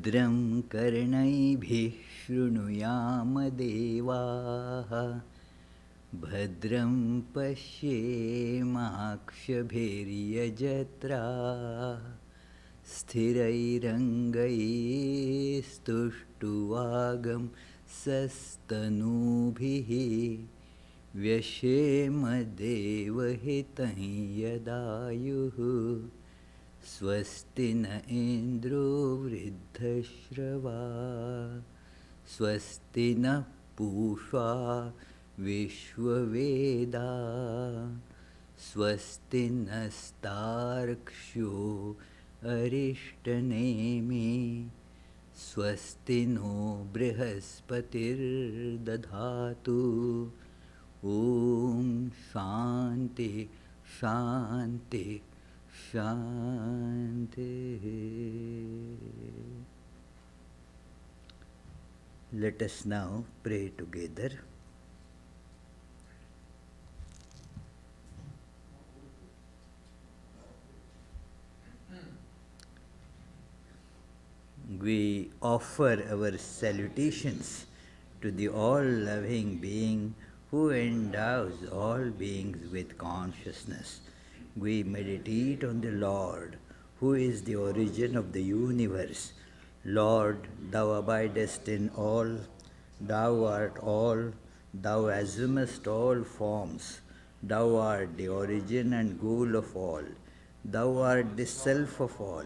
भद्रं कर्णैभिः शृणुयाम देवाः भद्रं पश्येमाक्षभिर्यजत्राः स्थिरैरङ्गैस्तुष्टुवागं सस्तनूभिः व्यशेम देवहितं यदायुः स्वस्ति न इन्द्रो वृद्धश्रवा स्वस्ति नः पूषा विश्ववेदा स्वस्ति नस्तार्क्ष्यो अरिष्टनेमि स्वस्ति no बृहस्पतिर्दधातु Om Shanti Shanti Shanti. Let us now pray together. We offer our salutations to the all-loving being who endows all beings with consciousness. We meditate on the Lord, who is the origin of the universe. Lord, thou abidest in all, thou art all, thou assumest all forms, thou art the origin and goal of all, thou art the self of all,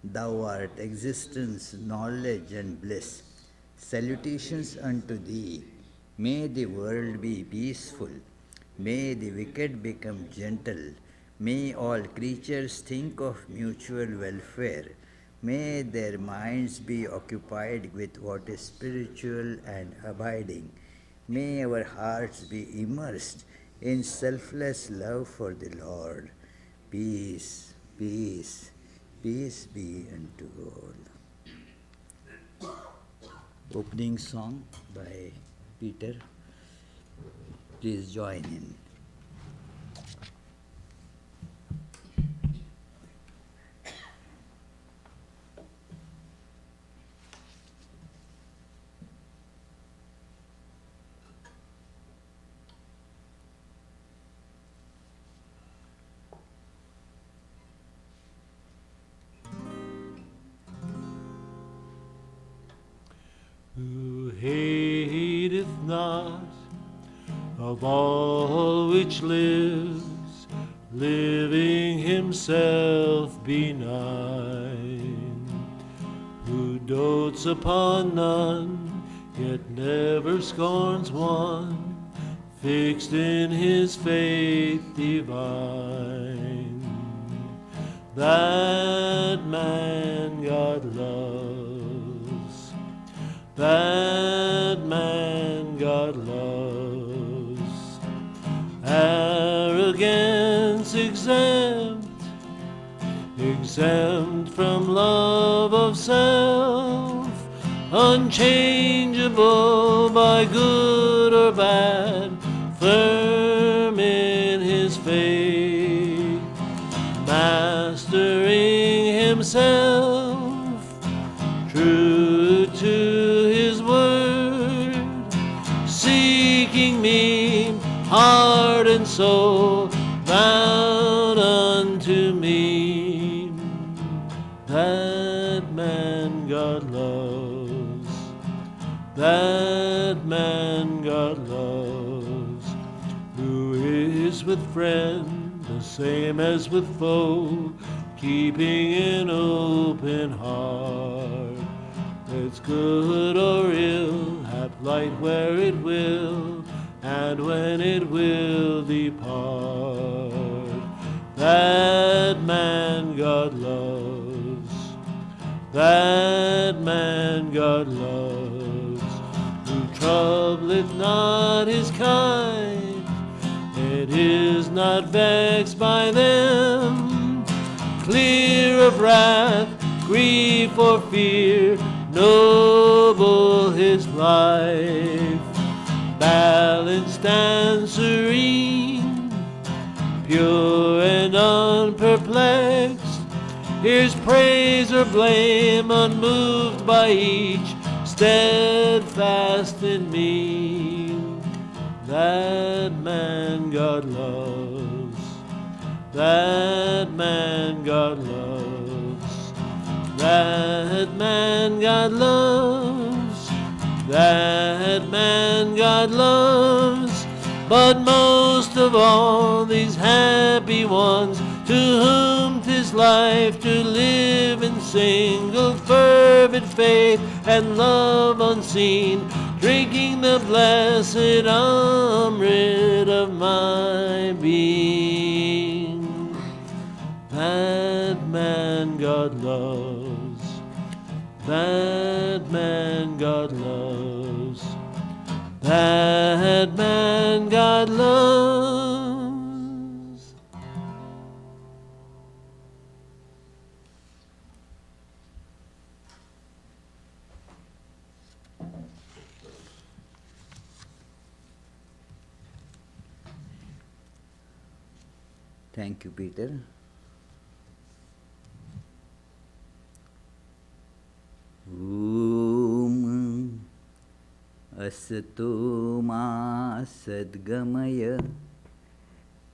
thou art existence, knowledge and bliss. Salutations unto thee. May the world be peaceful, may the wicked become gentle, may all creatures think of mutual welfare. May their minds be occupied with what is spiritual and abiding. May our hearts be immersed in selfless love for the Lord. Peace, peace, peace be unto all. Opening song by Peter. Please join in. Who hateth not of all which lives, living himself benign, who dotes upon none, yet never scorns one, fixed in his faith divine, that man God loves. That man God loves. Arrogance exempt, exempt from love of self, unchangeable by good or bad, firm in his faith, mastering himself, true to seeking me, heart and soul, bound unto me. That man God loves, that man God loves, who is with friend the same as with foe, keeping an open heart. It's good or ill, have light where it will, and when it will depart. That man God loves, that man God loves, who troubleth not his kind, and is not vexed by them, clear of wrath, grief or fear, noble his life, balanced and serene, pure and unperplexed, here's praise or blame, unmoved by each, steadfast in me. That man God loves, that man God loves, that man God loves, that man God loves. But most of all, these happy ones, to whom 'tis life to live in single fervent faith and love unseen, drinking the blessed Amrit of my being. That man God loves, that man God loves, that man God loves. Thank you, Peter. Om Asato Ma Sadgamaya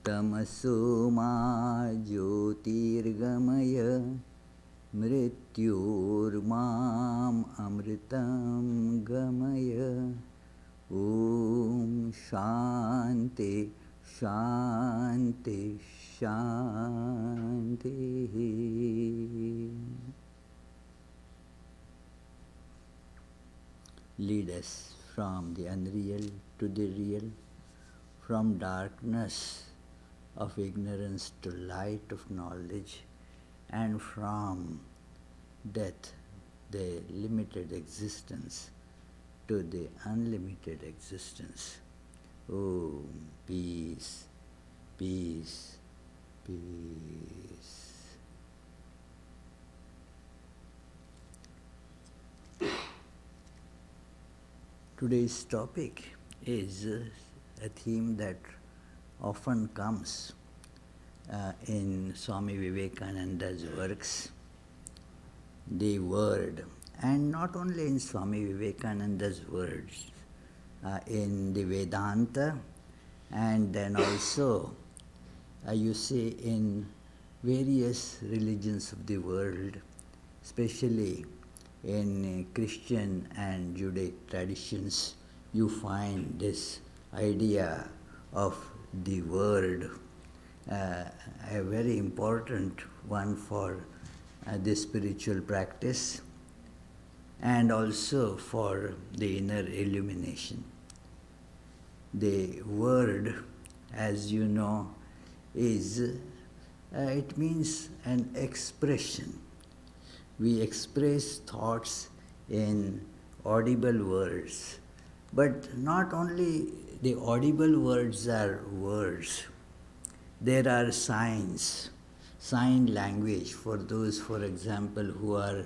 Tamaso Ma Jyotirgamaya Mrityormam Amritam Gamaya. Om Shanti Shanti Shanti. Lead us from the unreal to the real, from darkness of ignorance to light of knowledge, and from death, the limited existence, to the unlimited existence. Oh, peace, peace, peace. Today's topic is a theme that often comes in Swami Vivekananda's works, the word, and not only in Swami Vivekananda's words, in the Vedanta, and then also you see in various religions of the world, especially in Christian and Judaic traditions, you find this idea of the word, a very important one for the spiritual practice and also for the inner illumination. The word, as you know, is it means an expression. We express thoughts in audible words, but not only the audible words are words. There are signs, sign language for those, for example, who are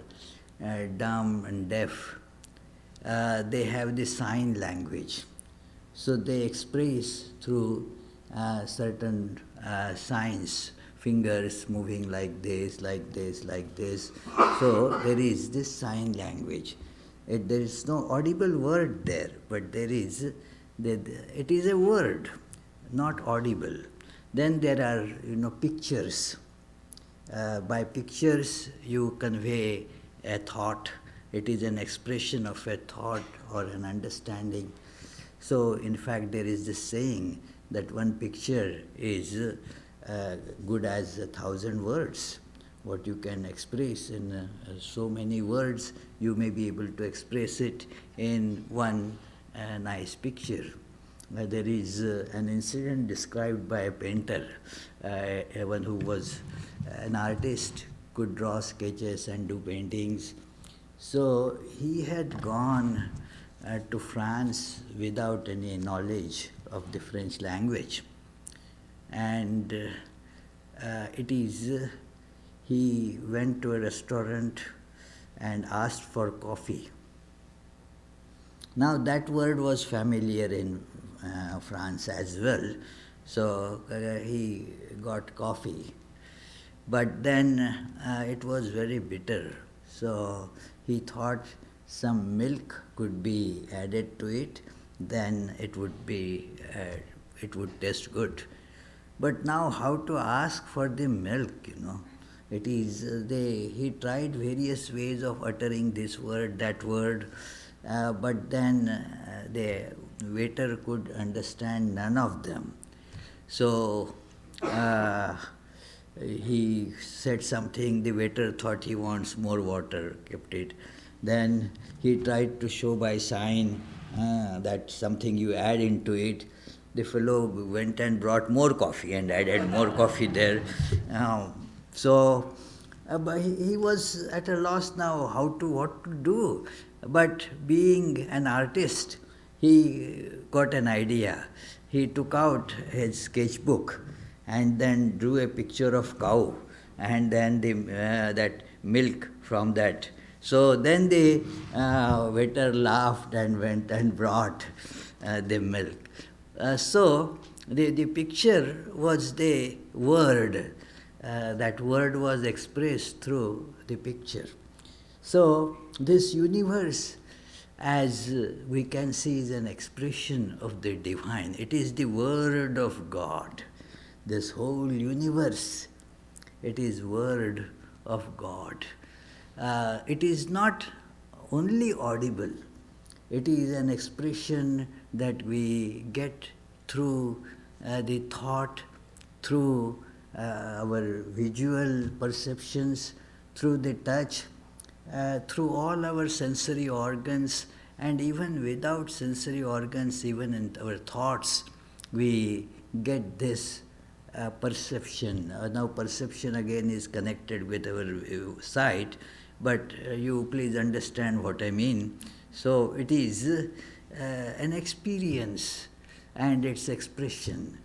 dumb and deaf. They have the sign language. So they express through certain signs, fingers moving like this, like this, like this. So there is this sign language. There is no audible word there, but there is, it is a word, not audible. Then there are, pictures. By pictures you convey a thought. It is an expression of a thought or an understanding. So in fact there is this saying that one picture is good as 1,000 words. What you can express in so many words, you may be able to express it in one nice picture. There is an incident described by a painter, one who was an artist, could draw sketches and do paintings. So he had gone to France without any knowledge of the French language. And he went to a restaurant and asked for coffee. Now that word was familiar in France as well, so he got coffee. but then it was very bitter. So he thought some milk could be added to it, then it would taste good. But now, how to ask for the milk? It is he tried various ways of uttering this word, that word, but then the waiter could understand none of them. So he said something, the waiter thought he wants more water, kept it. Then he tried to show by sign that something you add into it. The fellow went and brought more coffee and added more coffee there. But he was at a loss now what to do. But being an artist, he got an idea. He took out his sketchbook and then drew a picture of cow and then that milk from that. So then the waiter laughed and went and brought the milk. So the picture was the word. That word was expressed through the picture. So this universe, as we can see, is an expression of the divine. It is the word of God. This whole universe, it is word of God. It is not only audible. It is an expression that we get through the thought, through our visual perceptions, through the touch, through all our sensory organs, and even without sensory organs, even in our thoughts, we get this perception. Now perception again is connected with our sight, but you please understand what I mean. So it is an experience and its expression.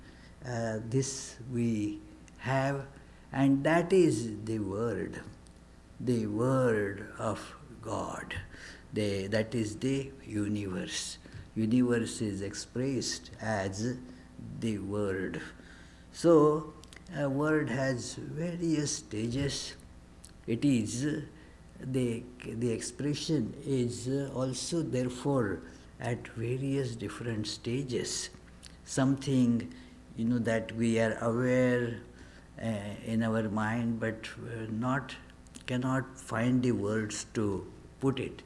This we have, and that is the word of God. That is the universe. Universe is expressed as the word. So a word has various stages. It is the expression is also therefore at various different stages. Something that we are aware in our mind, but cannot find the words to put it.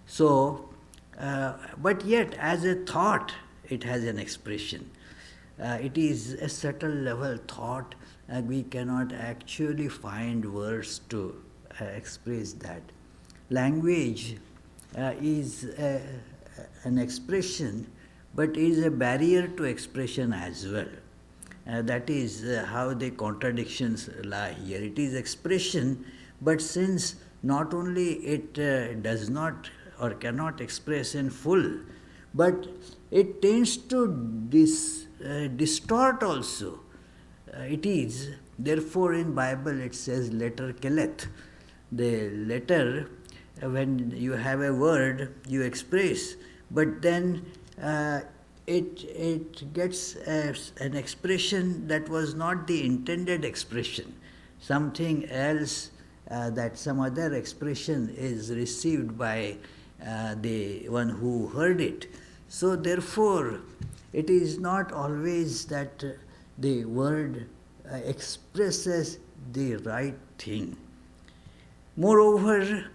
So, but yet as a thought, it has an expression. It is a subtle level thought, and we cannot actually find words to express that. Language is an expression, but is a barrier to expression as well. That is how the contradictions lie here. It is expression, but since not only it does not or cannot express in full, but it tends to distort also. It is, therefore in Bible it says letter killeth. The letter, when you have a word, you express, but then it gets an expression that was not the intended expression. Something else, that some other expression is received by the one who heard it. So therefore, it is not always that the word expresses the right thing. Moreover,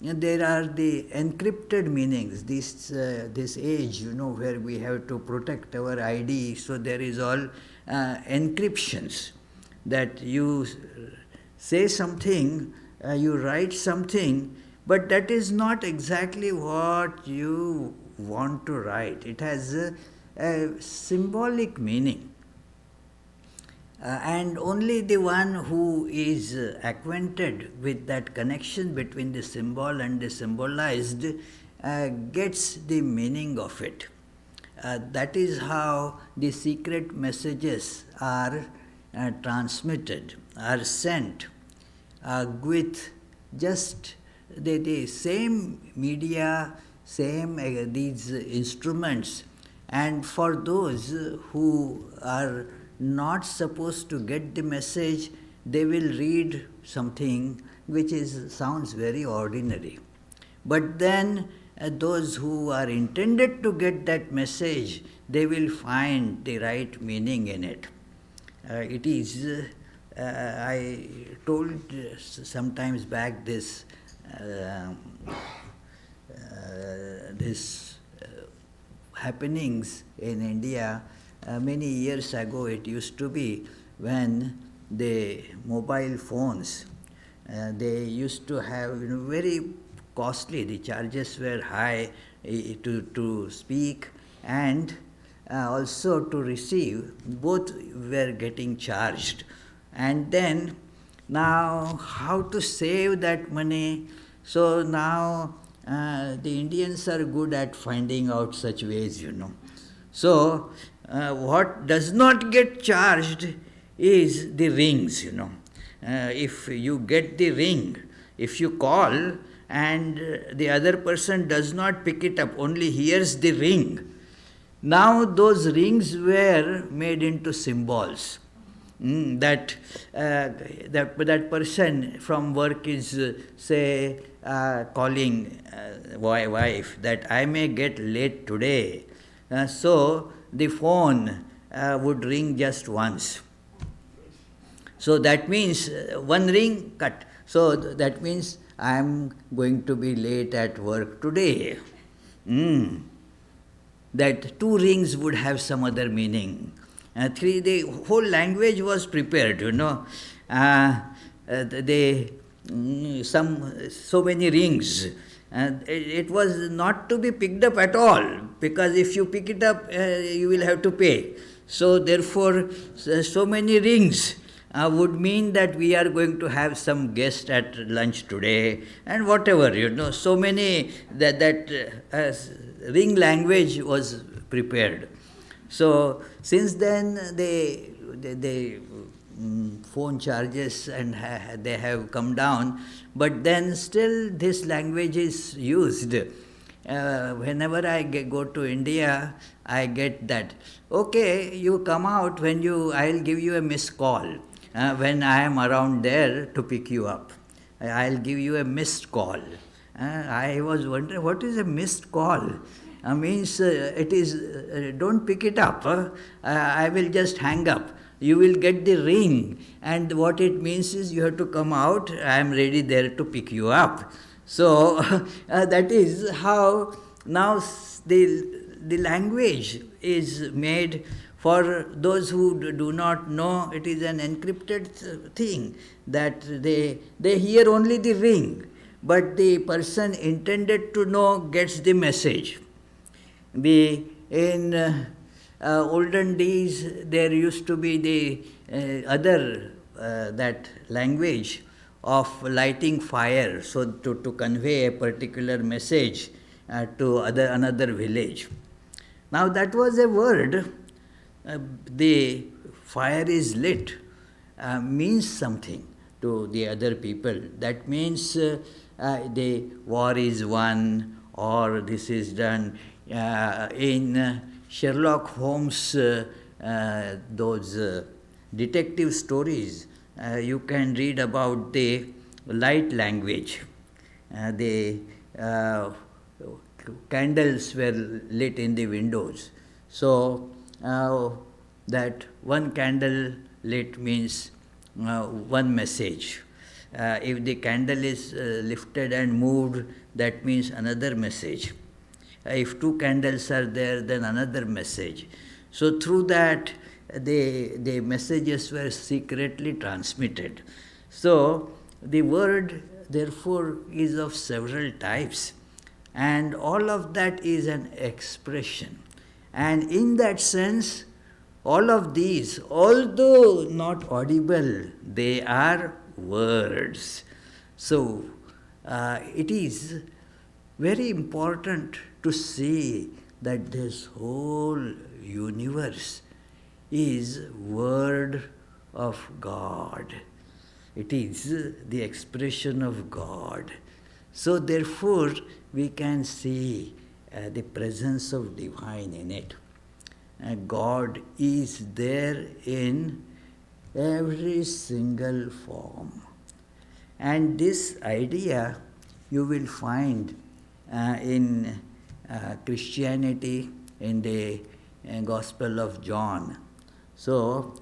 there are the encrypted meanings. This age, where we have to protect our ID, so there is all encryptions, that you say something, you write something, but that is not exactly what you want to write. It has a symbolic meaning. And only the one who is acquainted with that connection between the symbol and the symbolized gets the meaning of it. That is how the secret messages are transmitted, are sent with just the same media, same these instruments. And for those who are not supposed to get the message, they will read something which sounds very ordinary. But then those who are intended to get that message, they will find the right meaning in it. It is, I told sometimes back this happenings in India. Many years ago it used to be when the mobile phones, they used to have very costly, the charges were high to speak and also to receive, both were getting charged. And then now how to save that money? So now the Indians are good at finding out such ways. So what does not get charged is the rings. If you get the ring, if you call and the other person does not pick it up, only hears the ring. Now those rings were made into symbols. That person from work is, say, calling wife that I may get late today. So the phone would ring just once. So that means one ring cut. So that means I am going to be late at work today. That two rings would have some other meaning. Three, the whole language was prepared. So many rings. It was not to be picked up at all, because if you pick it up, you will have to pay. So therefore, so many rings would mean that we are going to have some guest at lunch today, and whatever. So many that ring language was prepared. So since then the phone charges and they have come down, but then still this language is used. Whenever I go to India, I get that, okay, you come out when I'll give you a missed call when I am around there to pick you up. I'll give you a missed call. I was wondering, what is a missed call? Means it is, don't pick it up. I will just hang up. You will get the ring, and what it means is you have to come out. I am ready there to pick you up. So that is how now the language is made. For those who do not know, it is an encrypted thing that they hear only the ring, but the person intended to know gets the message. In olden days, there used to be the other that language of lighting fire, so to convey a particular message to another village. Now that was a word. The fire is lit means something to the other people. That means the war is won, or this is done. In Sherlock Holmes, those detective stories, you can read about the light language. The candles were lit in the windows. So that one candle lit means one message. If the candle is lifted and moved, that means another message. If two candles are there, then another message. So through that, the messages were secretly transmitted. So the word, therefore, is of several types, and all of that is an expression. And in that sense, all of these, although not audible, they are words. So it is very important to see that this whole universe is Word of God. It is the expression of God. So therefore, we can see the presence of divine in it. God is there in every single form. And this idea you will find in Christianity in the Gospel of John. So,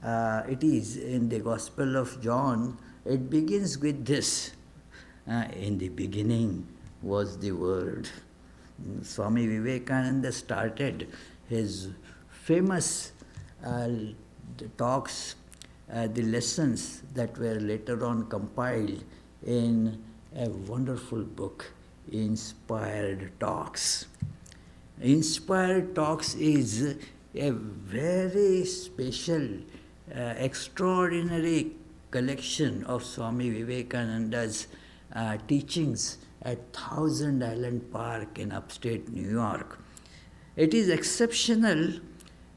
it is in the Gospel of John, it begins with this. In the beginning was the Word. Swami Vivekananda started his famous talks, the lessons that were later on compiled in a wonderful book, Inspired Talks. Inspired Talks is a very special, extraordinary collection of Swami Vivekananda's teachings at Thousand Island Park in upstate New York. It is exceptional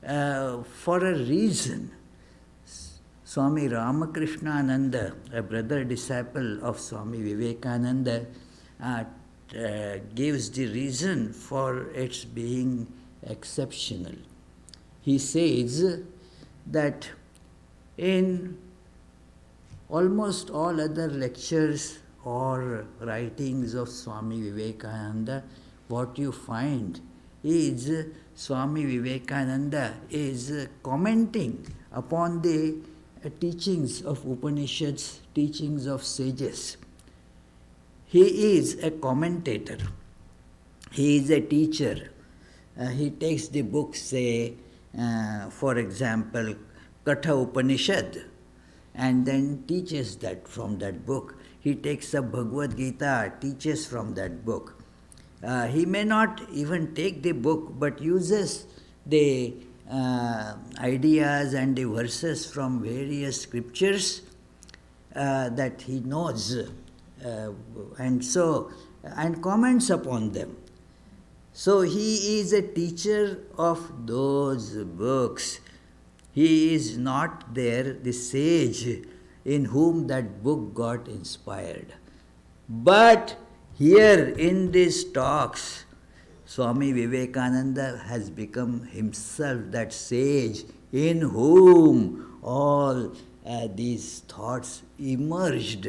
for a reason. Swami Ramakrishnananda, a brother disciple of Swami Vivekananda, gives the reason for its being exceptional. He says that in almost all other lectures or writings of Swami Vivekananda, what you find is Swami Vivekananda is commenting upon the teachings of Upanishads, teachings of sages. He is a commentator. He is a teacher. He takes the book, say, for example, Katha Upanishad, and then teaches that from that book. He takes a Bhagavad Gita, teaches from that book. He may not even take the book, but uses the ideas and the verses from various scriptures that he knows, and comments upon them. So he is a teacher of those books. He is not there, the sage in whom that book got inspired. But here in these talks, Swami Vivekananda has become himself that sage in whom all these thoughts emerged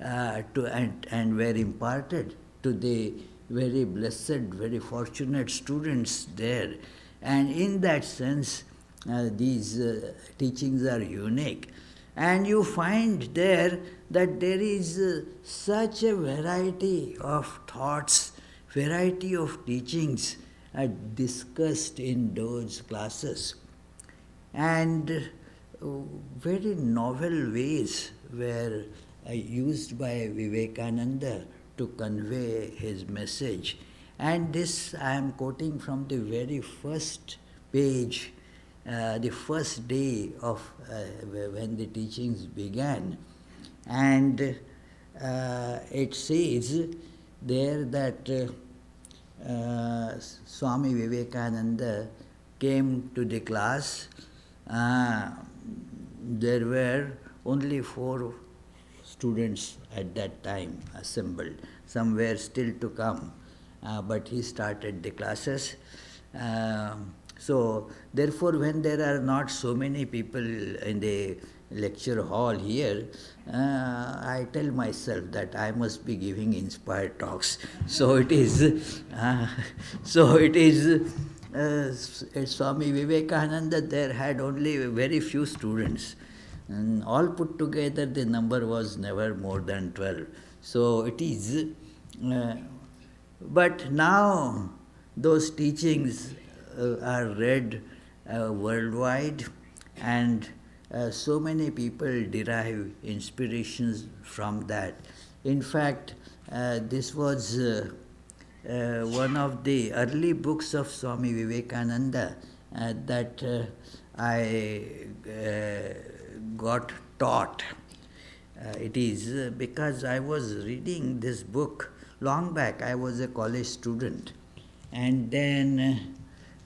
and were imparted to the very blessed, very fortunate students there. And in that sense, these teachings are unique. And you find there that there is such a variety of thoughts, variety of teachings discussed in those classes. And very novel ways were used by Vivekananda to convey his message. And this I am quoting from the very first page, the first day of when the teachings began. And it says there that Swami Vivekananda came to the class. There were only 4 students at that time assembled. Some were still to come, but he started the classes. So therefore, when there are not so many people in the lecture hall here, I tell myself that I must be giving inspired talks. So it is. Swami Vivekananda there had only very few students. And all put together, the number was never more than 12. So it is. But now those teachings are read worldwide, and so many people derive inspirations from that. In fact, this was one of the early books of Swami Vivekananda that I got taught. It is because I was reading this book long back. I was a college student, and then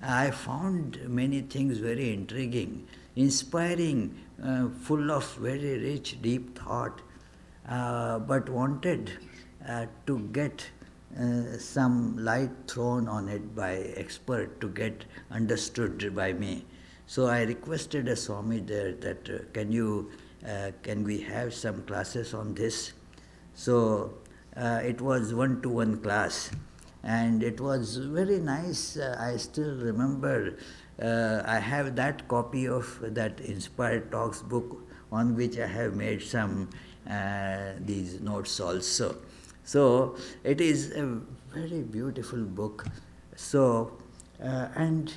I found many things very intriguing, inspiring, full of very rich, deep thought, but wanted to get some light thrown on it by expert to get understood by me. So I requested a Swami there that can we have some classes on this? So it was one-to-one class, and it was very nice. I still remember. I have that copy of that Inspired Talks book on which I have made some these notes also. So it is a very beautiful book. So and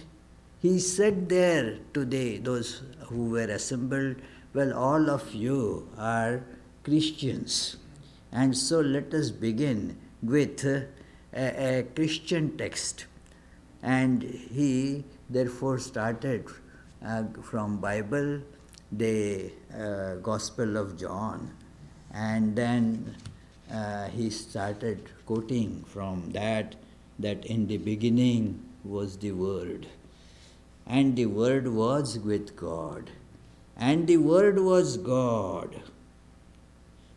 he said there today, those who were assembled, well, all of you are Christians. And so let us begin with a Christian text. And he therefore started from Bible, the Gospel of John, and then he started quoting from that in the beginning was the Word, and the Word was with God, and the Word was God.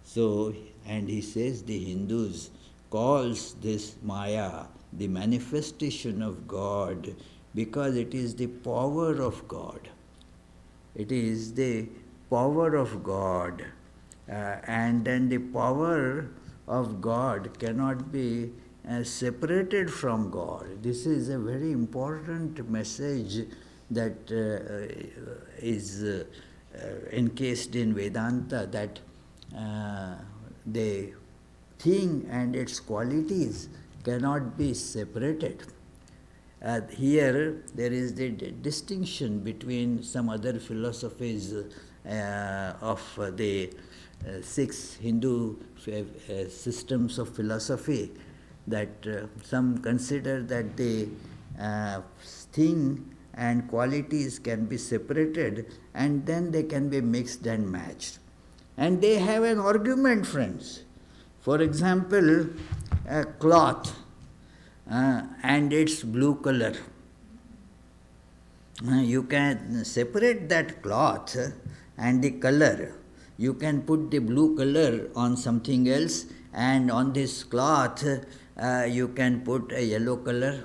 So, and he says the Hindus calls this Maya the manifestation of God because it is the power of God. It is the power of God. And then the power of God cannot be separated from God. This is a very important message that is encased in Vedanta, that the thing and its qualities cannot be separated. Here there is the distinction between some other philosophies of the six Hindu systems of philosophy, that some consider that the thing and qualities can be separated and then they can be mixed and matched. And they have an argument, friends. For example, a cloth and its blue color. You can separate that cloth and the color. You can put the blue color on something else, and on this cloth you can put a yellow color.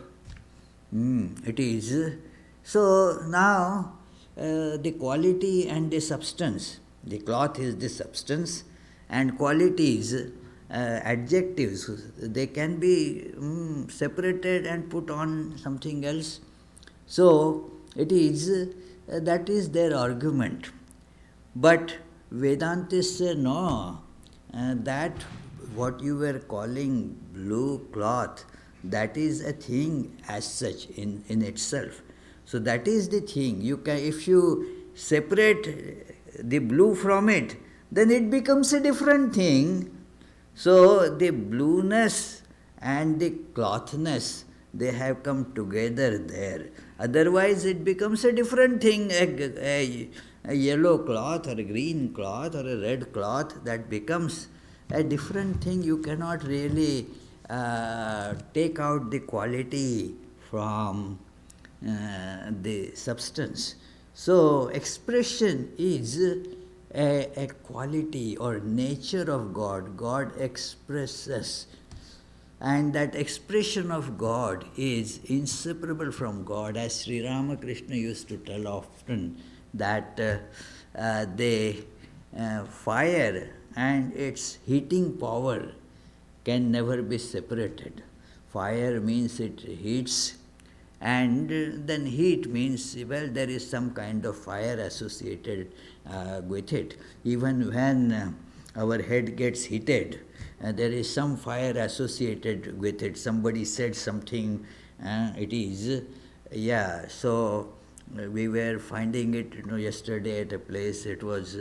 It is. So now the quality and the substance. The cloth is the substance, and qualities, adjectives, they can be separated and put on something else. So it is, that is their argument. But Vedantists say no, that what you were calling blue cloth, that is a thing as such in itself. So that is the thing. You can, if you separate the blue from it, then it becomes a different thing. So the blueness and the clothness, they have come together there. Otherwise it becomes a different thing, a yellow cloth or a green cloth or a red cloth, that becomes a different thing. You cannot really take out the quality from the substance. So expression is a quality or nature of God. God expresses, and that expression of God is inseparable from God. As Sri Ramakrishna used to tell often, that the fire and its heating power can never be separated. Fire means it heats, and then heat means, well, there is some kind of fire associated with it. Even when our head gets heated, there is some fire associated with it. Somebody said something, it is, yeah. So we were finding it, yesterday at a place. It was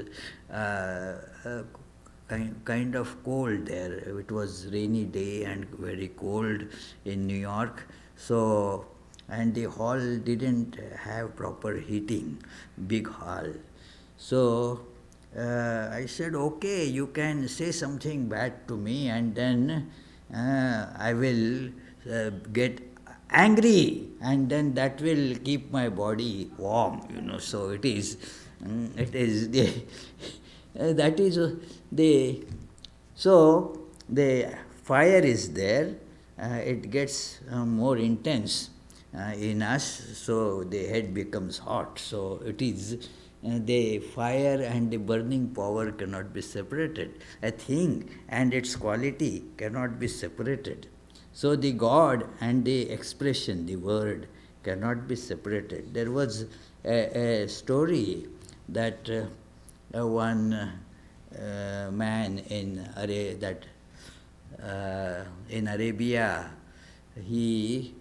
kind of cold there. It was rainy day and very cold in New York. So, and the hall didn't have proper heating, big hall. So I said, okay, you can say something bad to me, and then I will get angry, and then that will keep my body warm, So it is the that is the, so the fire is there, it gets more intense, in us, so the head becomes hot. So it is the fire and the burning power cannot be separated. A thing and its quality cannot be separated. So the God and the expression, the word, cannot be separated. There was a story that one man in Arabia, he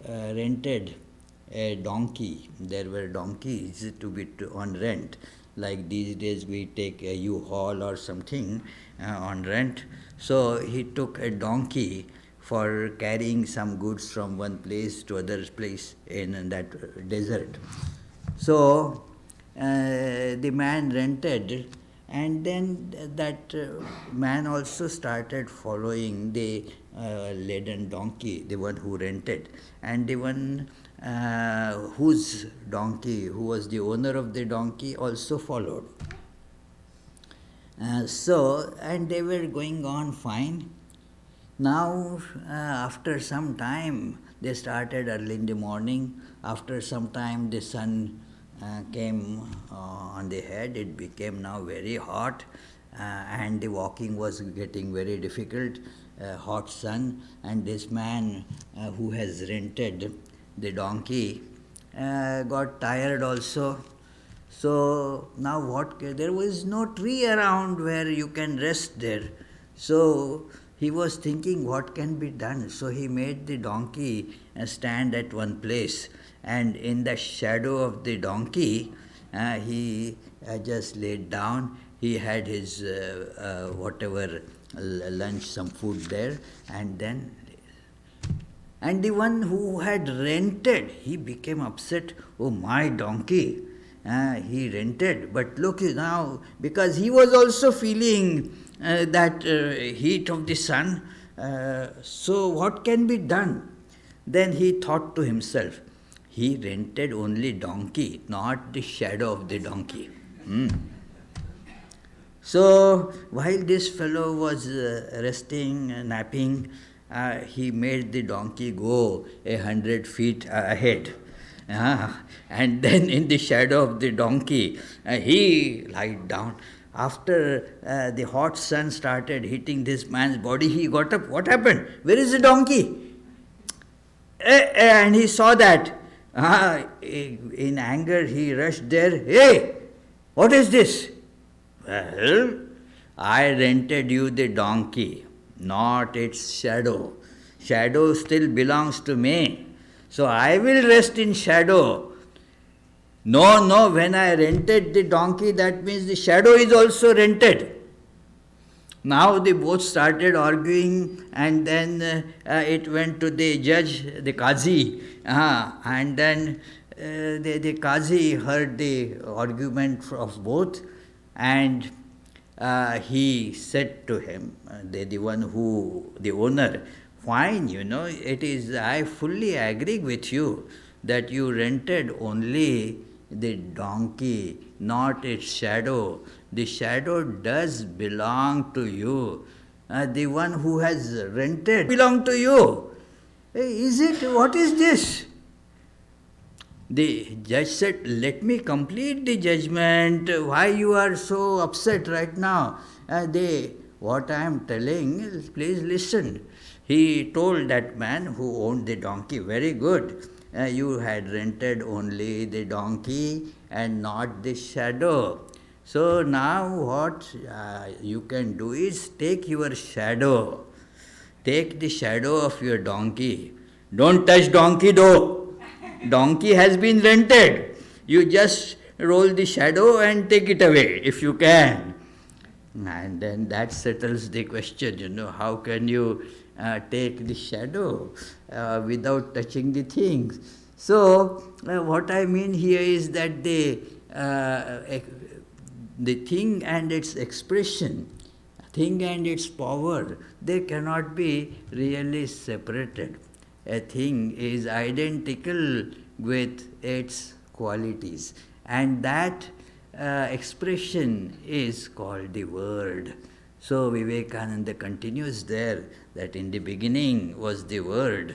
rented a donkey. There were donkeys to be on rent. Like these days, we take a U-Haul or something on rent. So he took a donkey for carrying some goods from one place to other place in that desert. So the man rented, and then that man also started following the laden donkey, the one who rented, and the one whose donkey, who was the owner of the donkey, also followed. And they were going on fine. Now, after some time, they started early in the morning. After some time, the sun came on the head. It became now very hot, and the walking was getting very difficult. Hot sun, and this man who has rented the donkey got tired also. So now there was no tree around where you can rest there. So he was thinking what can be done. So he made the donkey stand at one place, and in the shadow of the donkey, he just laid down. He had his whatever lunch, some food there, and then. And the one who had rented, he became upset. Oh, my donkey! He rented, but look now, because he was also feeling that heat of the sun. So what can be done? Then he thought to himself, he rented only donkey, not the shadow of the donkey. So while this fellow was resting, napping, he made the donkey go 100 feet ahead. And then in the shadow of the donkey, he lied down. After the hot sun started hitting this man's body, he got up. What happened? Where is the donkey? And he saw that. In anger, he rushed there. Hey, what is this? Well, I rented you the donkey, not its shadow. Shadow still belongs to me. So I will rest in shadow. No, when I rented the donkey, that means the shadow is also rented. Now they both started arguing, and then it went to the judge, the Qazi, and then the Qazi heard the argument of both, and he said to him, the owner, fine, it is, I fully agree with you that you rented only the donkey, not its shadow. The shadow does belong to you. The one who has rented belong to you. Is it? What is this? The judge said, let me complete the judgment. Why you are so upset right now? What I am telling, please listen. He told that man who owned the donkey, very good. You had rented only the donkey and not the shadow. So now what you can do is take your shadow. Take the shadow of your donkey. Don't touch donkey though. Donkey has been rented. You just roll the shadow and take it away if you can. And then that settles the question, how can you take the shadow without touching the things? So what I mean here is that the thing and its expression, thing and its power, they cannot be really separated. A thing is identical with its qualities, and that expression is called the word. So Vivekananda continues there that in the beginning was the word.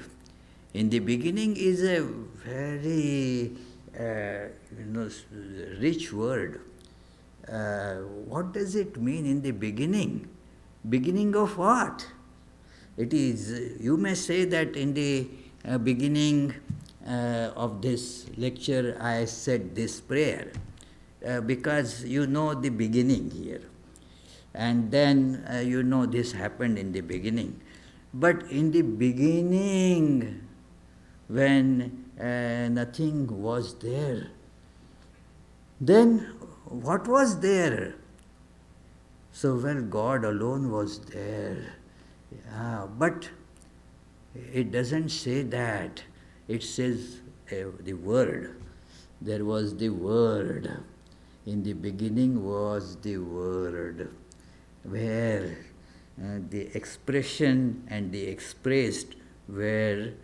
In the beginning is a very rich word. What does it mean in the beginning? Beginning of what? It is, you may say that in the beginning of this lecture I said this prayer because you know the beginning here. And then this happened in the beginning. But in the beginning, when nothing was there, then what was there? So, well, God alone was there. Yeah, but it doesn't say that. It says the Word. There was the Word. In the beginning was the Word, where the expression and the expressed were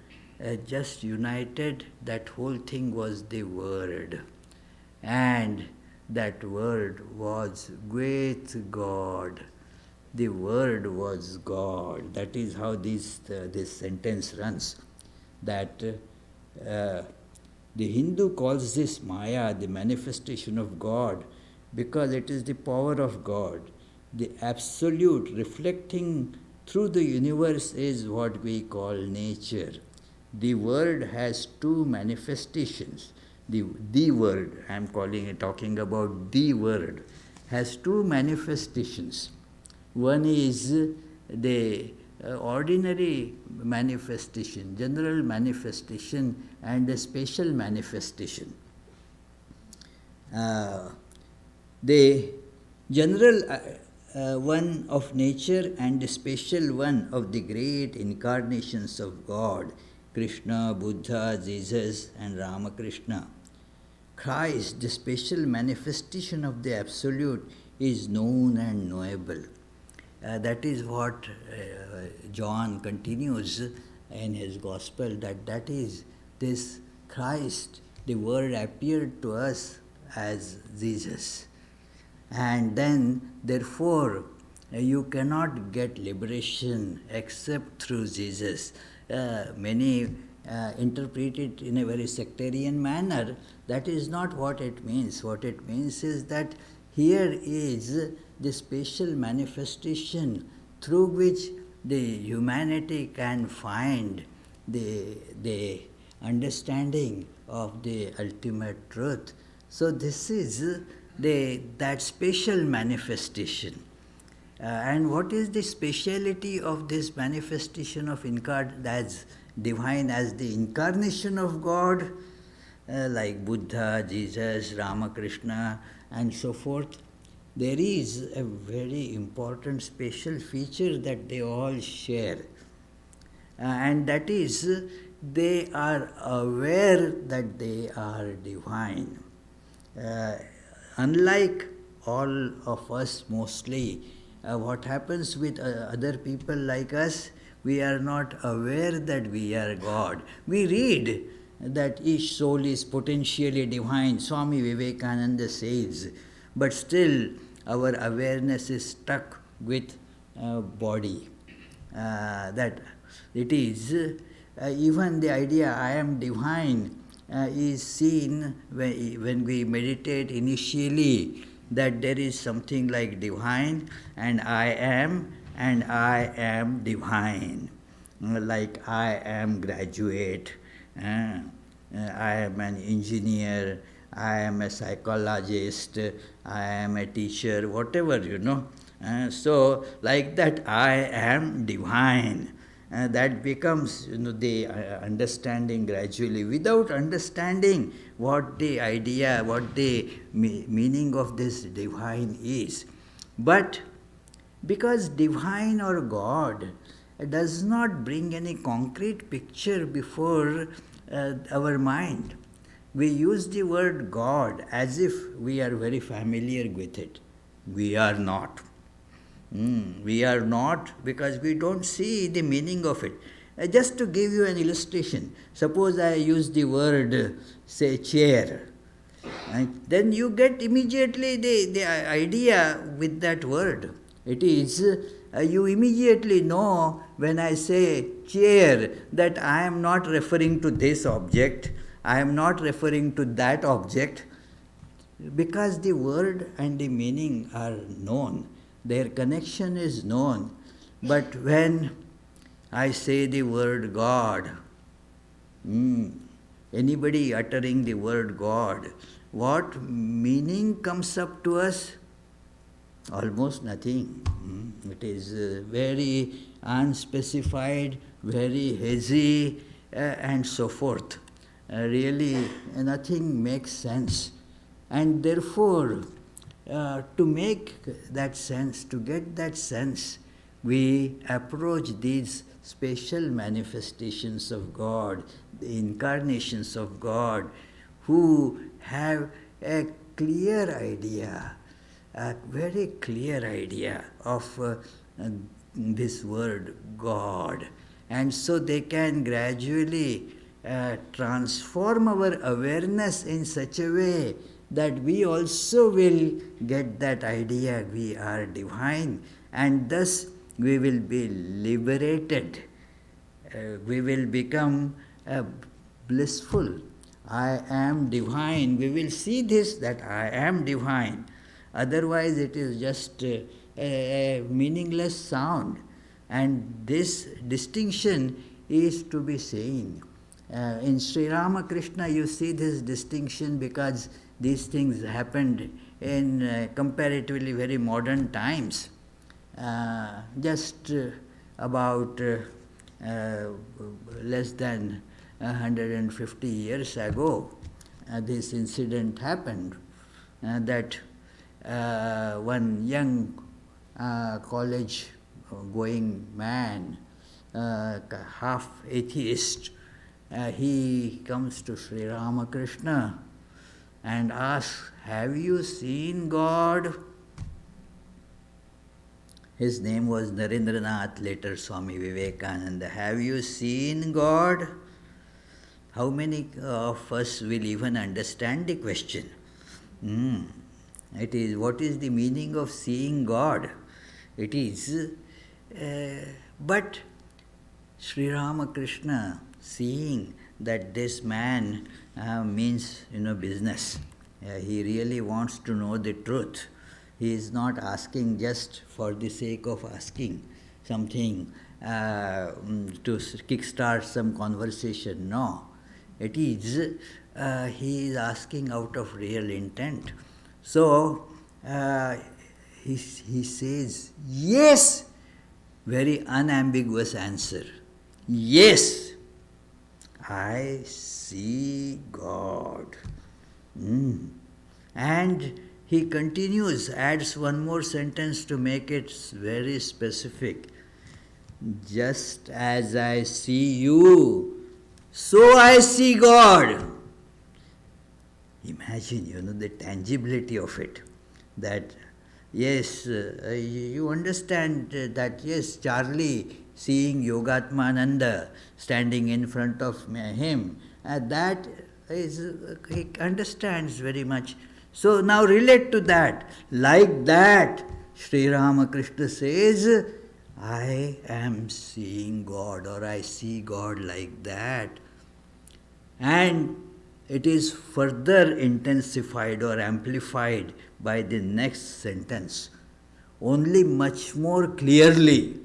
just united. That whole thing was the Word. And that Word was with God. The Word was God. That is how this sentence runs. That the Hindu calls this Maya, the manifestation of God, because it is the power of God. The absolute reflecting through the universe is what we call nature. The Word has two manifestations. The Word, I am talking about the Word, has two manifestations. One is the ordinary manifestation, general manifestation, and a special manifestation. The general one of nature and the special one of the great incarnations of God, Krishna, Buddha, Jesus, and Ramakrishna. Christ, the special manifestation of the Absolute, is known and knowable. That is what John continues in his Gospel, that is this Christ, the Word appeared to us as Jesus. And then, therefore, you cannot get liberation except through Jesus. Many interpret it in a very sectarian manner. That is not what it means. What it means is that here is the special manifestation through which the humanity can find the understanding of the ultimate truth. So this is that special manifestation. And what is the speciality of this manifestation of as divine, as the incarnation of God, like Buddha, Jesus, Ramakrishna, and so forth? There is a very important special feature that they all share, and that is they are aware that they are divine. Unlike all of us mostly, what happens with other people like us, we are not aware that we are God. We read that each soul is potentially divine, Swami Vivekananda says, but still our awareness is stuck with body. That it is, even the idea I am divine is seen when we meditate initially, that there is something like divine and I am divine. Like I am graduate, I am an engineer, I am a psychologist, I am a teacher, whatever, so like that I am divine. That becomes the understanding gradually, without understanding what the idea, what the meaning of this divine is. But because divine or God does not bring any concrete picture before our mind, we use the word God as if we are very familiar with it. We are not. We are not, because we don't see the meaning of it. Just to give you an illustration, suppose I use the word, say, chair. Then you get immediately the idea with that word. It is you immediately know when I say chair that I am not referring to this object, I am not referring to that object, because the word and the meaning are known, their connection is known. But when I say the word God, anybody uttering the word God, what meaning comes up to us? Almost nothing. It is very unspecified, very hazy, and so forth. Really, nothing makes sense. And therefore, to make that sense, to get that sense, we approach these special manifestations of God, the incarnations of God, who have a clear idea, a very clear idea of this word God. And so they can gradually transform our awareness in such a way that we also will get that idea we are divine, and thus we will be liberated. We will become blissful. I am divine. We will see this, that I am divine. Otherwise, it is just a meaningless sound. And this distinction is to be seen. In Sri Ramakrishna, you see this distinction because these things happened in comparatively very modern times. Just about less than 150 years ago, this incident happened that one young college going man, half atheist, he comes to Sri Ramakrishna and asks, "Have you seen God?" His name was Narendranath, later Swami Vivekananda. "Have you seen God?" How many of us will even understand the question? It is, what is the meaning of seeing God? It is, but Sri Ramakrishna, seeing that this man means business, he really wants to know the truth. He is not asking just for the sake of asking something to kickstart some conversation. No, it is he is asking out of real intent. So he says, yes, very unambiguous answer. Yes, I see God. And he continues, adds one more sentence to make it very specific. Just as I see you, so I see God. Imagine, the tangibility of it. That, yes, you understand that, yes, Charlie seeing Yogatmananda standing in front of him, that is, he understands very much. So now relate to that. Like that, Sri Ramakrishna says, I am seeing God, or I see God like that. And it is further intensified or amplified by the next sentence, only much more clearly.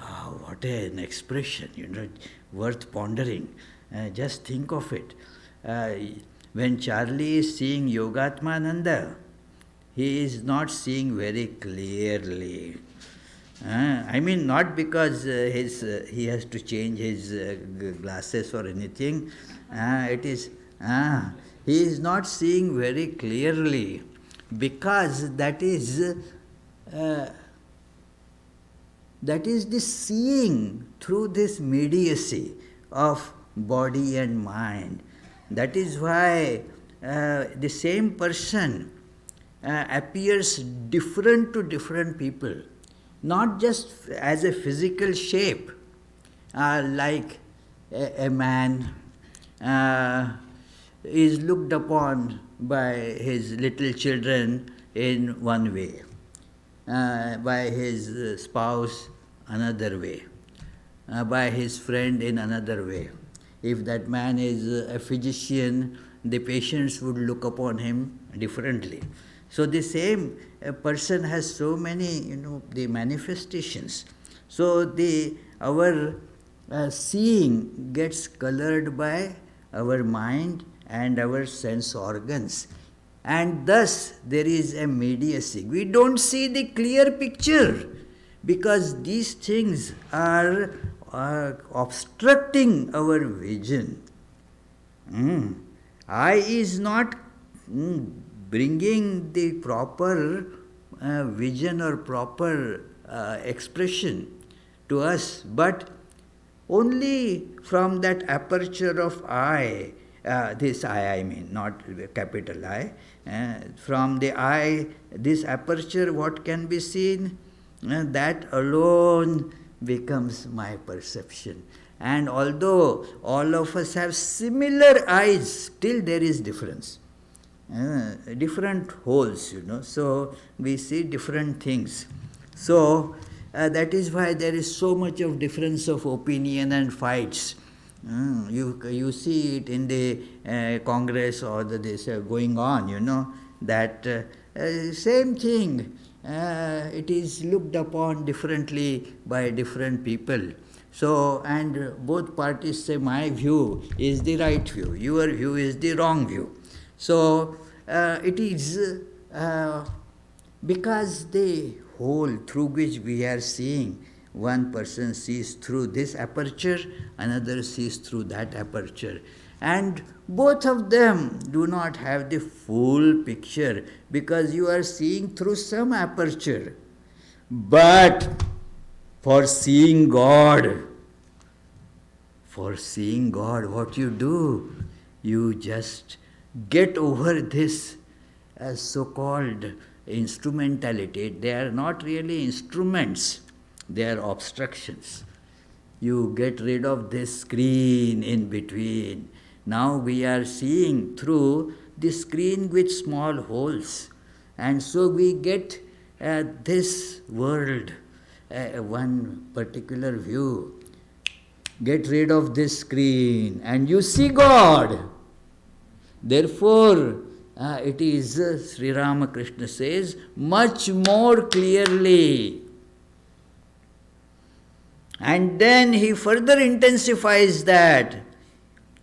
Oh, what an expression, worth pondering. Just think of it. When Charlie is seeing Yogatmananda, he is not seeing very clearly. Not because he has to change his glasses or anything. It is he is not seeing very clearly, because that is the seeing through this mediacy of body and mind. That is why the same person appears different to different people. Not just as a physical shape, like a man is looked upon by his little children in one way. by his spouse another way, by his friend in another way. If that man is a physician, the patients would look upon him differently. So the same person has so many, the manifestations. So our seeing gets colored by our mind and our sense organs. And thus there is a mediacy. We don't see the clear picture because these things are obstructing our vision. Eye is not bringing the proper vision or proper expression to us, but only from that aperture of eye, this eye I mean, not capital I, from the eye, this aperture, what can be seen, that alone becomes my perception. And although all of us have similar eyes, still there is difference. Different holes, so we see different things. So that is why there is so much of difference of opinion and fights. You see it in the Congress or this going on, that same thing. It is looked upon differently by different people. So, and both parties say my view is the right view, your view is the wrong view. So, it is because the hole through which we are seeing, one person sees through this aperture, another sees through that aperture. And both of them do not have the full picture because you are seeing through some aperture. But for seeing God, what you do? You just get over this so-called instrumentality. They are not really instruments, they are obstructions. You get rid of this screen in between. Now we are seeing through the screen with small holes. And so we get this world, one particular view. Get rid of this screen and you see God. Therefore, it is, Sri Ramakrishna says, much more clearly. And then he further intensifies that.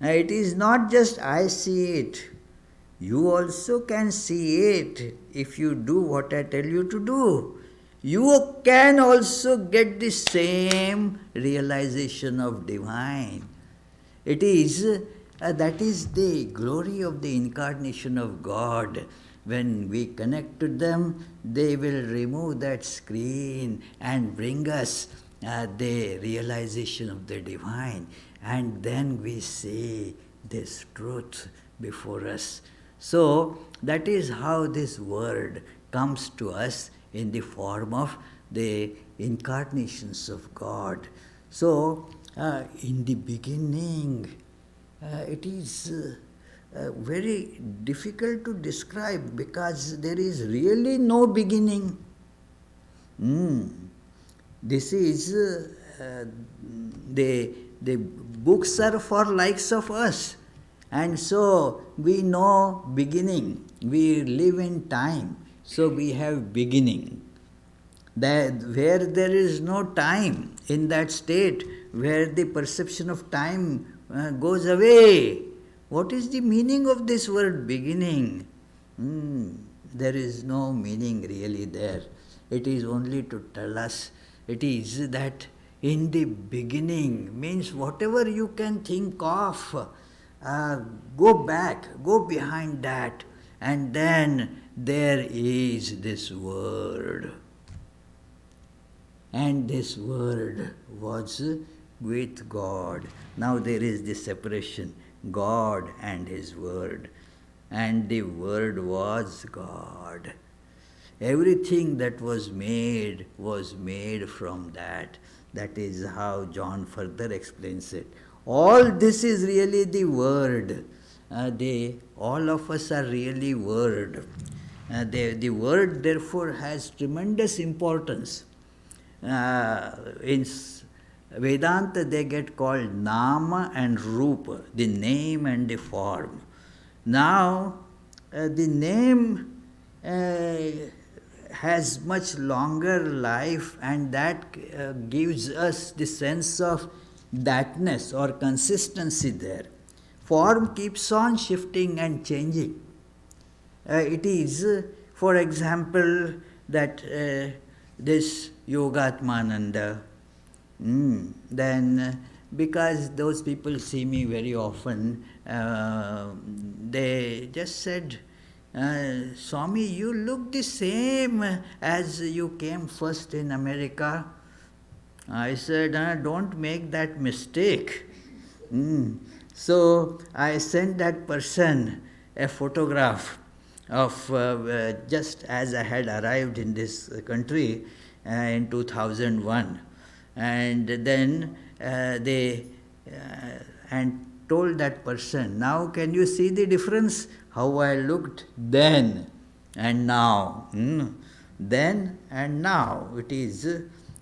It is not just I see it. You also can see it if you do what I tell you to do. You can also get the same realization of divine. It is that is the glory of the incarnation of God. When we connect to them, they will remove that screen and bring us the realization of the divine. And then we see this truth before us. So that is how this word comes to us in the form of the incarnations of God. So in the beginning, it is very difficult to describe because there is really no beginning. This is the books are for likes of us, and so we know beginning. We live in time, so we have beginning. That where there is no time, in that state where the perception of time goes away. What is the meaning of this word beginning? There is no meaning really there. It is only to tell us, it is that in the beginning means whatever you can think of, go back, go behind that, and then there is this word. And this word was with God. Now there is this separation, God and His word. And the word was God. Everything that was made from that. That is how John further explains it. All this is really the word. All of us are really word. The word, therefore, has tremendous importance. In Vedanta, they get called Nama and Rupa, the name and the form. Now, the name has much longer life, and that gives us the sense of thatness or consistency there. Form keeps on shifting and changing. It is, for example, that this Yogatmananda, then because those people see me very often, they just said, Swami, you look the same as you came first in America. I said, don't make that mistake. So I sent that person a photograph of just as I had arrived in this country in 2001. And then they and told that person, now can you see the difference? How I looked then and now. Then and now it is.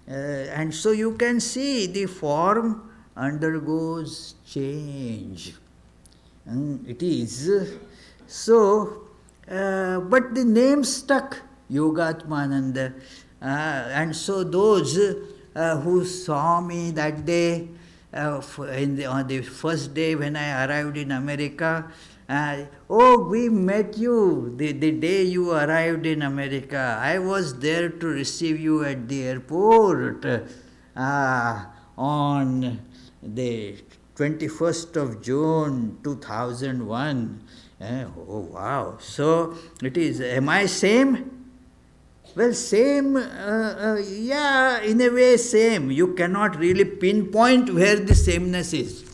And so you can see the form undergoes change. It is. So, but the name stuck, Yogatmananda. And so those who saw me that day, on the first day when I arrived in America, oh, we met you the day you arrived in America. I was there to receive you at the airport on the 21st of June 2001. Oh, wow. So it is, am I same? Well, same, yeah, in a way same. You cannot really pinpoint where the sameness is.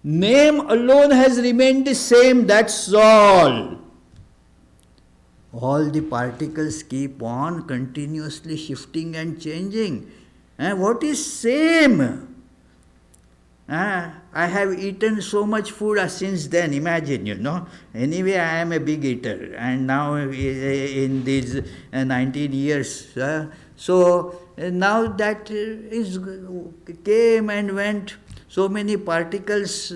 Name alone has remained the same, that's all. All the particles keep on continuously shifting and changing. What is same? I have eaten so much food since then, imagine, Anyway, I am a big eater, and now in these 19 years. So now that is came and went, so many particles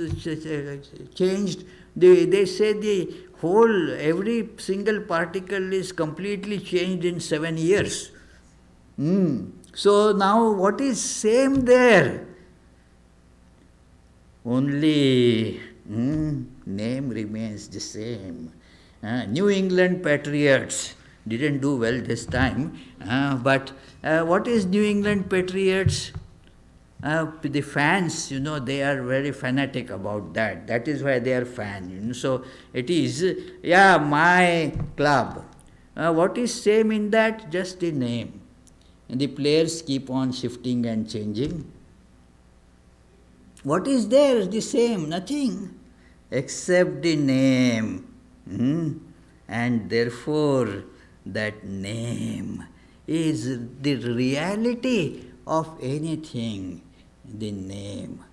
changed. They say the whole, every single particle is completely changed in 7 years. So now what is same there? Only name remains the same. New England Patriots didn't do well this time, but what is New England Patriots? The fans, they are very fanatic about that. That is why they are fans. So it is, my club. What is same in that? Just the name. And the players keep on shifting and changing. What is there? The same, nothing except the name. And therefore, that name is the reality of anything, the name.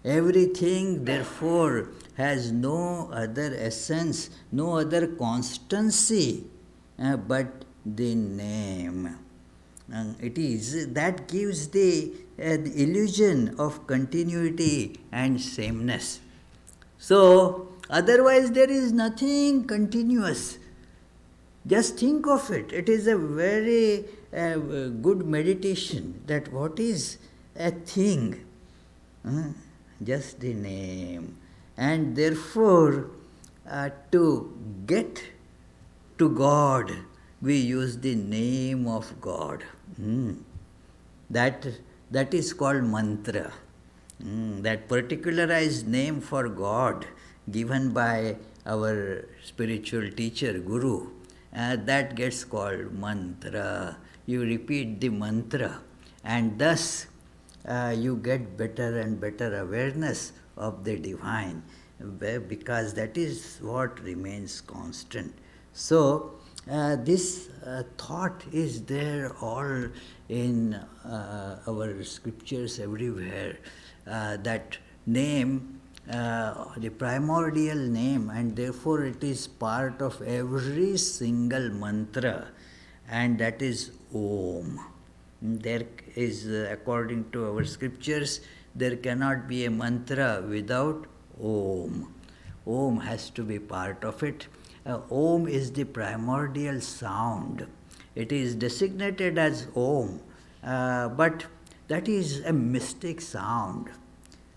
Everything, therefore, has no other essence, no other constancy but the name. And it is that gives the illusion of continuity and sameness. So, otherwise there is nothing continuous. Just think of it. It is a very good meditation that what is a thing? Just the name. And therefore, to get to God, we use the name of God. That is called mantra. That particularized name for God given by our spiritual teacher, Guru, that gets called mantra. You repeat the mantra, and thus you get better and better awareness of the divine, because that is what remains constant. So, this thought is there all in our scriptures everywhere, that name the primordial name, and therefore it is part of every single mantra, and that is Om. There is, according to our scriptures, there cannot be a mantra without Om. Om has to be part of it. Om is the primordial sound. It is designated as Om, but that is a mystic sound.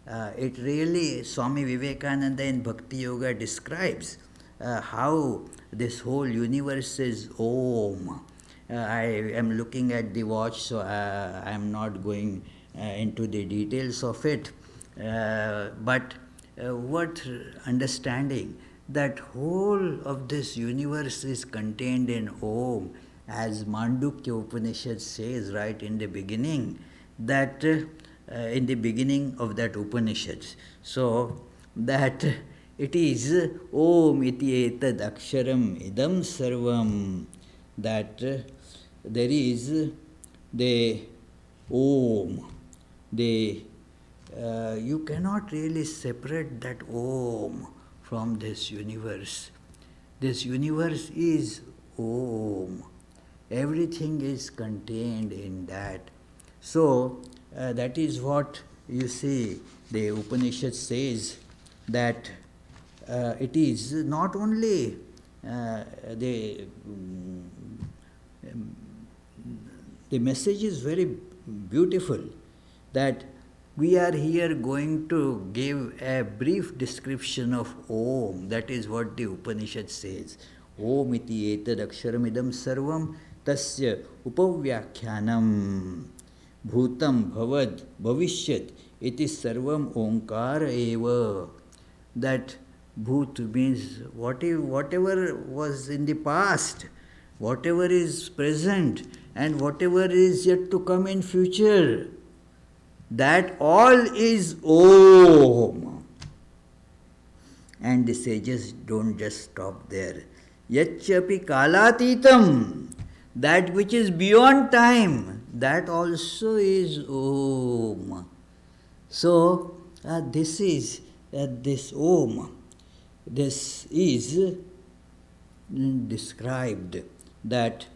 It really, Swami Vivekananda in Bhakti Yoga describes how this whole universe is Om. I am looking at the watch, so I am not going into the details of it. But worth understanding that whole of this universe is contained in Om, as Mandukya Upanishad says right in the beginning, that in the beginning of that Upanishad. So that it is Om iti etad aksharam idam sarvam, that there is the Om, the you cannot really separate that Om from this universe. This universe is Om. Everything is contained in that. So that is what you see. The Upanishad says that it is not only the message is very beautiful, that we are here going to give a brief description of Om. That is what the Upanishad says. Om iti etad aksharam idam sarvam tasya upavyakhyanam bhutam bhavad bhavishyat iti sarvam omkara eva. That bhut means whatever was in the past, whatever is present, and whatever is yet to come in future, that all is Om. And the sages don't just stop there. Yachapi kalatitam, that which is beyond time, that also is Om. So this is this Om. This is described that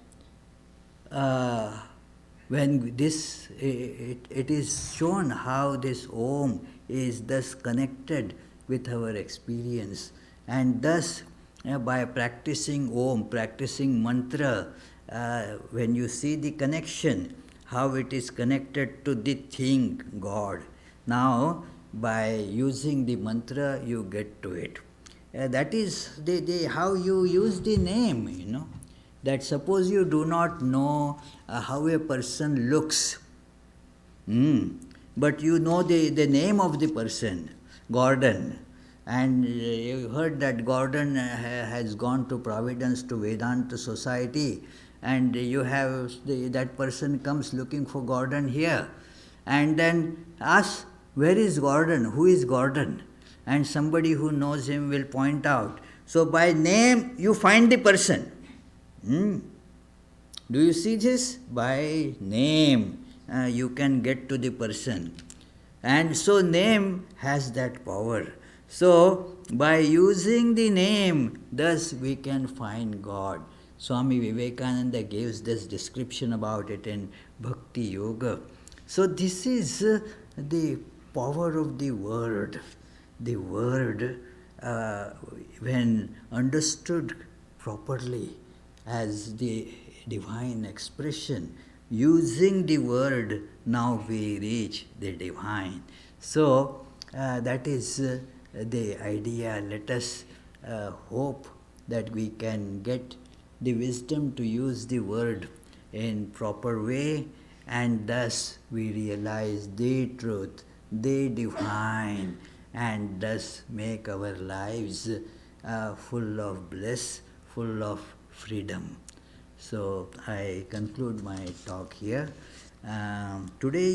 when this, it is shown how this Om is thus connected with our experience, and thus by practicing Om, practicing mantra, when you see the connection, how it is connected to the thing God. Now by using the mantra you get to it. That is how you use the name, that suppose you do not know how a person looks, but you know the name of the person, Gordon, and you heard that Gordon has gone to Providence to Vedanta Society, and you have that person comes looking for Gordon here, and then asks, where is Gordon? Who is Gordon? And somebody who knows him will point out. So by name you find the person. Do you see this? By name you can get to the person. And so name has that power. So by using the name, thus we can find God. Swami Vivekananda gives this description about it in Bhakti Yoga. So this is the power of the word. The word, when understood properly as the divine expression, using the word, now we reach the divine. So that is the idea. Let us hope that we can get the wisdom to use the word in proper way, and thus we realize the truth, the divine, and thus make our lives full of bliss, full of freedom. So I conclude my talk here. Today,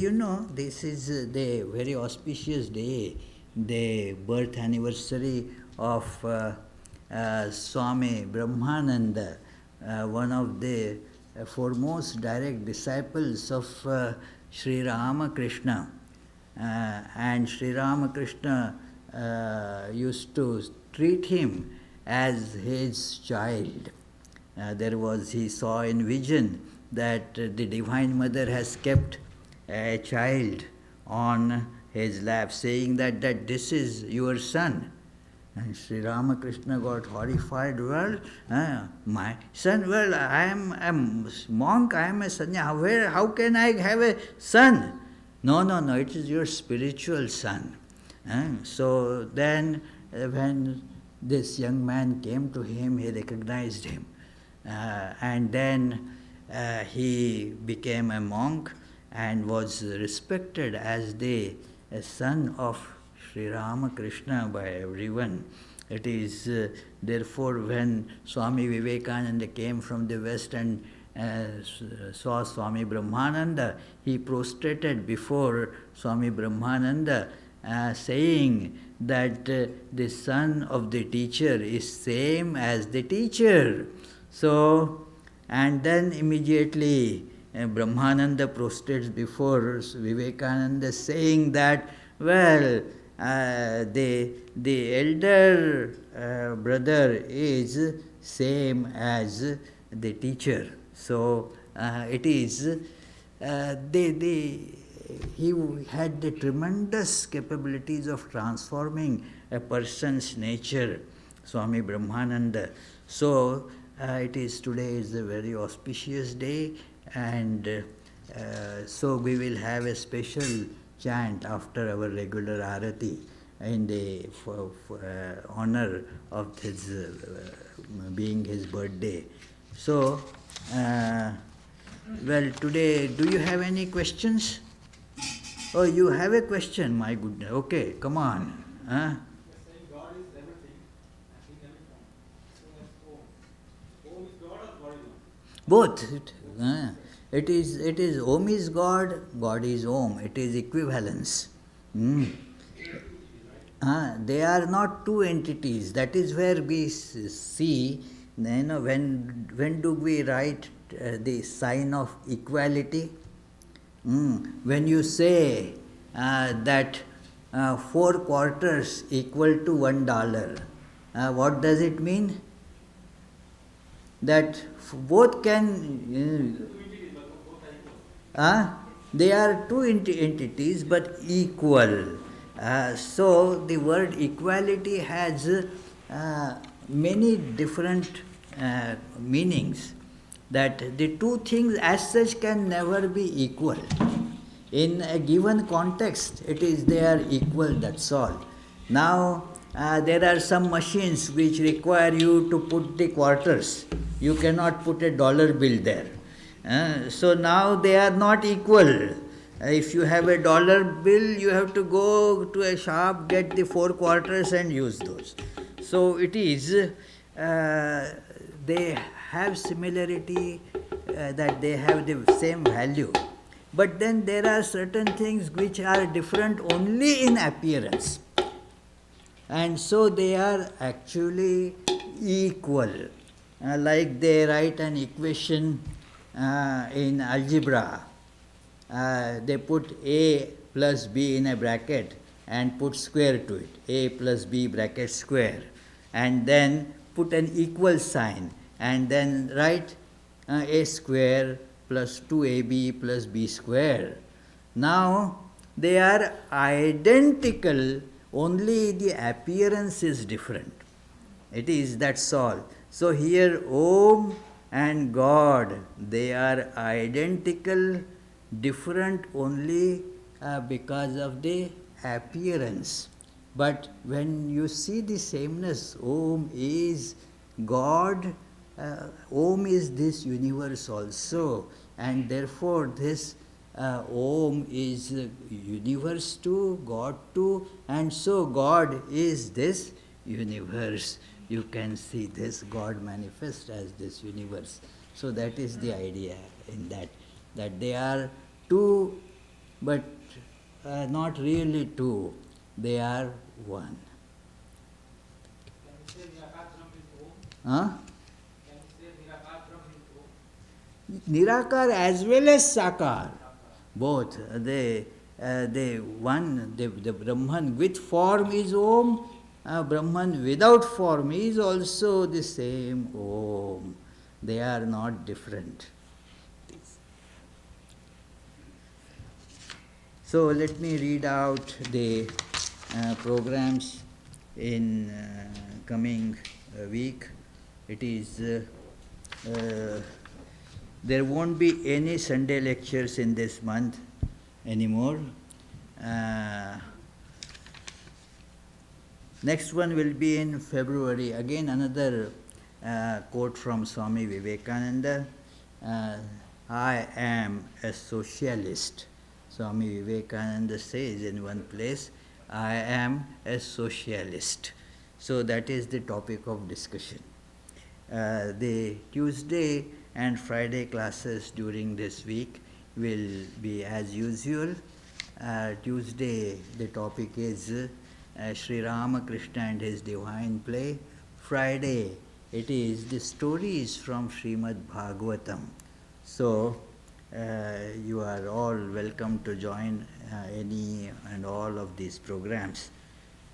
this is the very auspicious day, the birth anniversary of Swami Brahmananda, one of the foremost direct disciples of Sri Ramakrishna. And Sri Ramakrishna used to treat him as his child. He saw in vision that the Divine Mother has kept a child on his lap, saying that this is your son. And Sri Ramakrishna got horrified. Well, my son, well, I am a monk, I am a sannyasi. How can I have a son? No, no, no, it is your spiritual son. So then, when this young man came to him, he recognized him. And then he became a monk and was respected as the son of Sri Ramakrishna by everyone. It is therefore when Swami Vivekananda came from the West and saw Swami Brahmananda, he prostrated before Swami Brahmananda, saying that the son of the teacher is same as the teacher. So, and then immediately Brahmananda prostrates before Vivekananda, saying that, well, the elder brother is same as the teacher. So it is he had the tremendous capabilities of transforming a person's nature, Swami Brahmananda. So today is a very auspicious day, and so we will have a special chant after our regular arati in the honor of his being his birthday. So, well, today, do you have any questions? Oh, you have a question, my goodness. Okay, come on. Huh? God is everything, and in every form. So as Om. Om is God or God is Om? Both. It is Om is God, God is Om. It is equivalence. They are not two entities. That is where we see, when do we write the sign of equality? When you say that 4 quarters equal to $1, what does it mean? That both can, they are two entities but equal. So the word equality has many different meanings, that the two things as such can never be equal. In a given context, they are equal, that's all. Now, there are some machines which require you to put the quarters. You cannot put a dollar bill there. So now they are not equal. If you have a dollar bill, you have to go to a shop, get the 4 quarters and use those. So it is, they have similarity, that they have the same value. But then there are certain things which are different only in appearance. And so they are actually equal. Like they write an equation in algebra. They put A plus B in a bracket and put square to it. A plus B bracket square. And then put an equal sign. And then write A square plus 2AB plus B square. Now, they are identical, only the appearance is different. That's all. So here, Om and God, they are identical, different only because of the appearance. But when you see the sameness, Om is God, Om is this universe also, and therefore this Om is universe too, God too, and so God is this universe. You can see this God manifest as this universe. So that is the idea in that they are two, but not really two. They are one. Can you say Nirakar Brahma is Om? Huh? Can you say Nirakar Brahma is Om? Nirakar as well as Sakar. Both. the Brahman with form is Om, Brahman without form is also the same Om. They are not different. So let me read out the programs in coming week. It is there won't be any Sunday lectures in this month anymore. Next one will be in February. Again, another quote from Swami Vivekananda. I am a socialist. Swami Vivekananda says in one place, I am a socialist. So that is the topic of discussion. The Tuesday and Friday classes during this week will be as usual. Tuesday, the topic is Sri Ramakrishna and his divine play. Friday, it is the stories from Srimad Bhagavatam. So, you are all welcome to join any and all of these programs.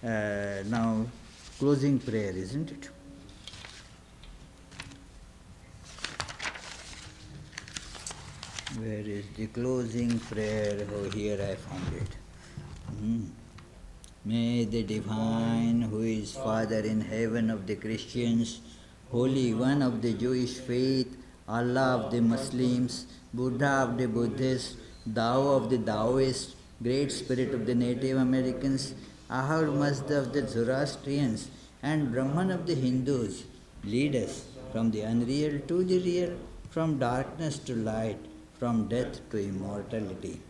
Now, closing prayer, isn't it? Where is the closing prayer? Oh, here I found it. May the Divine, who is Father in heaven of the Christians, Holy One of the Jewish faith, Allah of the Muslims, Buddha of the Buddhists, Tao of the Taoists, Great Spirit of the Native Americans, Ahad Mazda of the Zoroastrians, and Brahman of the Hindus, lead us from the unreal to the real, from darkness to light, from death to immortality.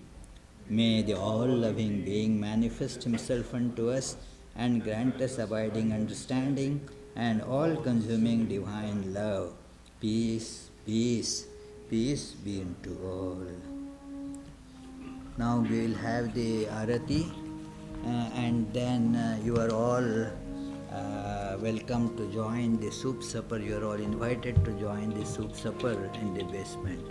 May the all-loving being manifest himself unto us and grant us abiding understanding and all-consuming divine love. Peace, peace, peace be unto all. Now we will have the arati and then you are all welcome to join the soup supper. You are all invited to join the soup supper in the basement.